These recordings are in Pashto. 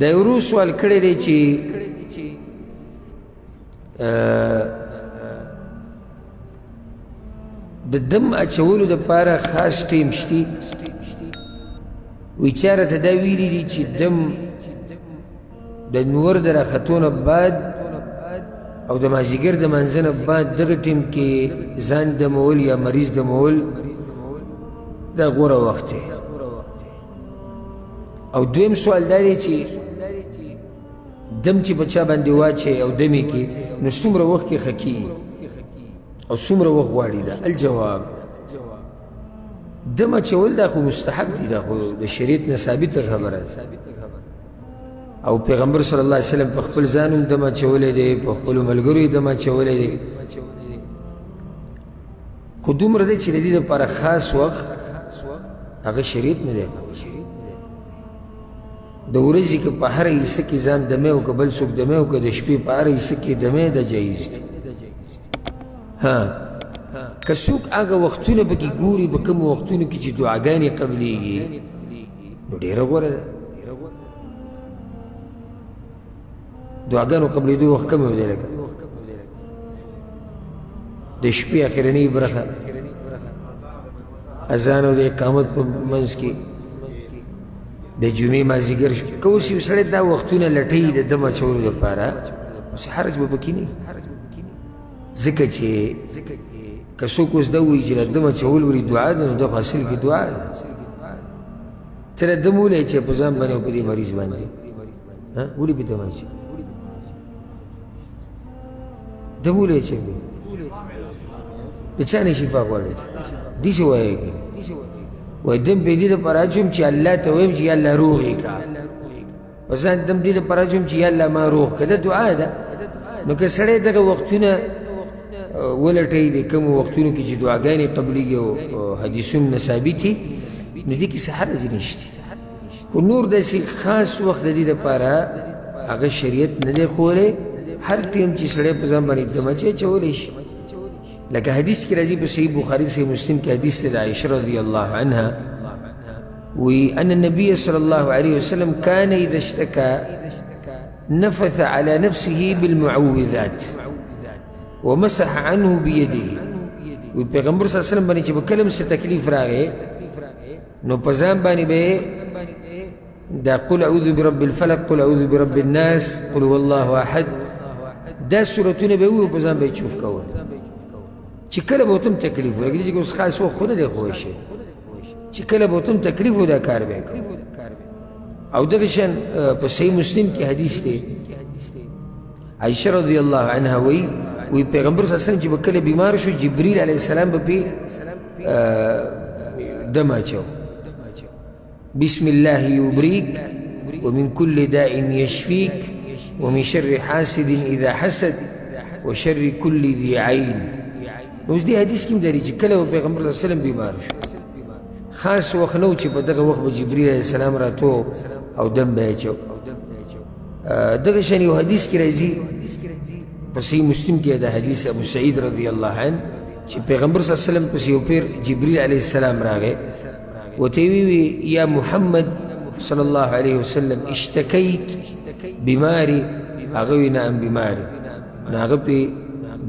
دا یو ورو سوال کړی دی چې د دم اچولو دپاره خاص ټیم شتي وی چا راته دا ویلي دي چې دم د نور د راختو نه بعد او د مازدیګر د منځه نه بعد دغه ټیم کې ځان دمول یا مریض دمول دا غوره وخت دی او دویم سوال دا دی چې دم چې په چا باندې واچوي او دم یې کړي نو څومره وخت کې ښه کېږي او څومره وخت غواړي دا الجواب دم اچول دا خو مستحب دي دا خو د شریعت نه ثابته خبره ده او پیغمبر صلی الله علیه وسلم په خپل ځان هم دم اچولی دی په خپلو ملګرو یې دم اچولی دی خو دومره دی چې د دې دپاره خاص وخت هغه شریعت نه دی د ورځې که په هره حصه کې ځان دمې او که بل څوک دمې او که د شپې په هره حصه کې دمې دا جایز دي که څوک هغه وختونه پکې ګوري په کومو وختونو کې چې دعاګانې قبلیږي نو ډېره غوره ده دعاګانو قبلېدو وخت کم دی لکه د شپې اخرنۍ برخه اذان او د اقامت په منځ کې د جمعې مازدیګر که اوس یو سړی دا وختونه لټوي د دم اچولو دپاره اوس حرج به پکې نه ځکه چې که څوک اوس دا وایي چې د دم اچول ورې دعا ده نو دا خو اصل کې دعا ده ته د دم ولی چې په ځان باندې او په دې مریض باندې ولې په دم اچوي دم ولې اچوي د چا نه شفا غواړي داسې وایي که وای دم په دې دپاره اچوم چې الله ته ویم چې یا الله روغ یې که او ځان دم دې دپاره اچوم چې یا الله ما روغ که دا دعا ده نو که سړی دغه وختونه ولټوي د کومو وختونو کې چې دعاګانې قبلیږي او حدیثونه نه ثابت دي نو دې کې څه حرج نشته خو نور داسې خاص وخت د دې دپاره هغه شریعت نه دی ښوولی هر ټیم چې سړی په ځان باندې دم اچولی شي لکه حدیث کې راځي په صحیح بخاري صحیح مسلم کې حدیث دی د عائشة رضی الله عنها وی ان النبي صلی الله علیه وسلم كان اذا اشتكى نفث على نفسه بالمعوذات ومسح عنه بيده وی پیغمبر صلی الله علیه وسلم باندې چې به کله څه تکلیف راغی نو په ځان باندې به دا قل اعوذ برب الفلق قل اعوذ برب الناس قل هو الله احد دا سورتونه به وي په ځان به چوف کول چې کله به تم تکلیف ورګي چې اوس خاص وخت نه دی خو شي چې کله به تم تکلیف ودا کار به او دغه شان په صحیح مسلم کې حدیث دی عائشة رضی الله عنها وی پیغمبر صلی الله علیه وسلم چې کله بیمار شو جبرئیل علیه السلام به دم اچو بسم الله يبريك ومن كل داء يشفيك ومن شر حاسد اذا حسد وشر كل ذي عين اوس دې حدیث کې دري چې کله پیغمبر صلی الله علیه وسلم بیمار شو خاص وخت نو چې په دغه وخت به جبرئیل علیه السلام راتو او دم به اچو دغه شان یو حدیث کې راځي په صحیح مسلم کې دا حدیث ابو سعید رضی الله عنه چې پیغمبر صلی الله علیه وسلم پسې یو پیر جبرئیل علیه السلام راغی وته وی یا محمد صلی الله علیه وسلم اشتکیت بیماری هغه وی نعم بیماری هغه په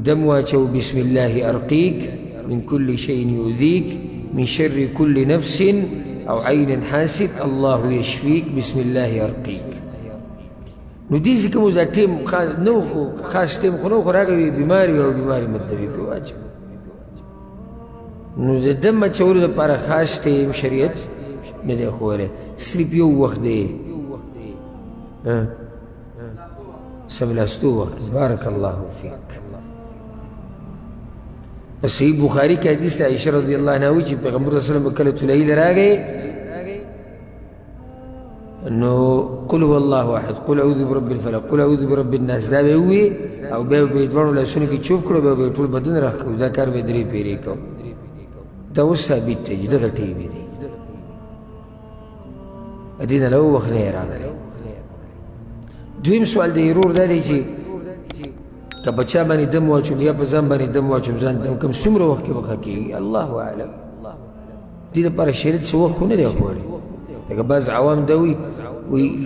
دم واچو بسم الله ارقيك من كل شيء يؤذيك من شر كل نفس او عين حاسد الله يشفيك بسم الله ارقيك نو دې ځکه موږ دا ټیم نو خاص ټیم خو نو خو راغی بیماري او بیماري مدوي پرې واچو نو د دم اچولو دپاره خاص ټیم شریعت نه دی ښوولی صرف یو وخت دی سملاستو وخت بارک الله فیک په صحیح بخاري کې حدیث د عائشة رضی الله عنها وی چې پیغمبر صلی الله علیه وسلم کله طلایي راغی نو قل هو الله احد قل اعوذ برب الفلق قل اعوذ برب الناس دا به وي او بیا به دواړو لاسونو کې چوف کړو بیا به ټول بدن راښکو دا کار به درې پیرې کو دا اوس ثابت دی چې دغه ټیم دی دې نه له وخت نه راغلی دویم سوال د ورور دا دی چې که بچا باندې دم واچوم یا په ځان باندې دم واچوم ځان دم کوم څومره وخت کې به ښه کېږي الله اعلم دې دپاره شریعت څه وخت خو نه دی ښوولی لکه بعض عوام دا وی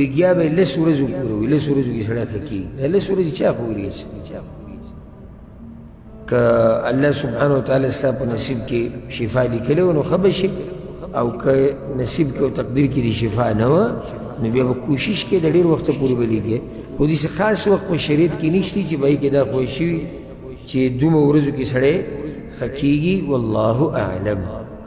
لګیا به 10 ورځو پورې وي 10 ورځو کې سړی ښه کېږي 10 ورځې چا پورې شي که الله سبحانه وتعالی ستا په نصیب کې شفا لیکلی و نو ښه به شي او که نصیب کې او تقدیر کې د شفا نه وه نو بیا به کوشش کې د ډېر وخته پورې به لیکې خو داسې خاص وخت په شریعت کې نشته چې بهې کې دا خوښ شوي چې دومره ورځو کې سړی ښه کېږي والله اعلم